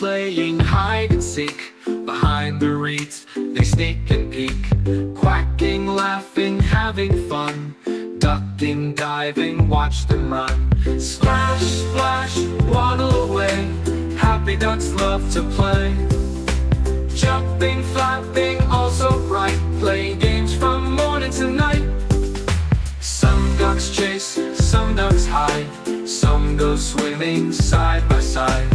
playing hide and seek. Behind the reeds, they sneak and peek, quacking, laughing, having fun, ducking, diving, watch them run. Splash, splash, waddle away, happy ducks love to play. Jumping, flapping, also bright, playing games from morning to night. Some ducks chase, some ducks hide, some go swimming side by side,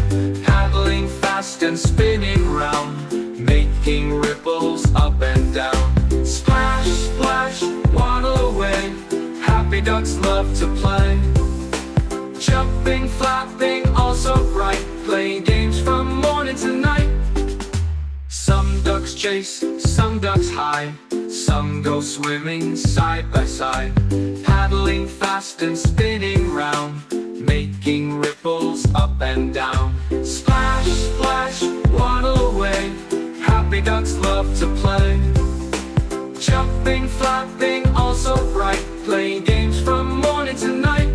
paddling fast and spinning round, making ripples up and down. Splash, splash, waddle away, happy ducks love to play. Jumping, flapping, also bright, playing games from morning to night. Some ducks chase, some ducks hide, some go swimming side by side, paddling fast and spinning round, making ripples up and down. Splash, splash, waddle away, happy ducks love to play. Jumping, flapping, also bright, playing games from morning to night.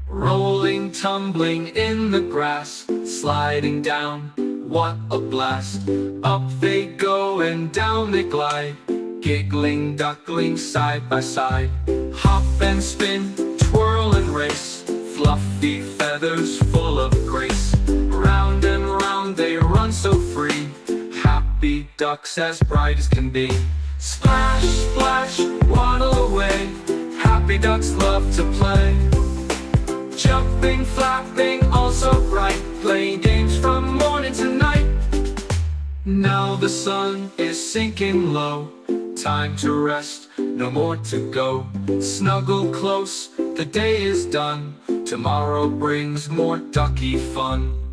Rolling, tumbling in the grass, sliding down, what a blast. Up they go and down they glide, giggling ducklings side by side. Hop and spin, twirl and race, fluffy feathers full of grace. Round and round they run so free, happy ducks as bright as can be. Splash, splash, waddle away, happy ducks love to play. Jumping, flapping, also bright, playing games from morning to night. Now the sun is sinking low, time to rest, no more to go. Snuggle close, the day is done, tomorrow brings more ducky fun.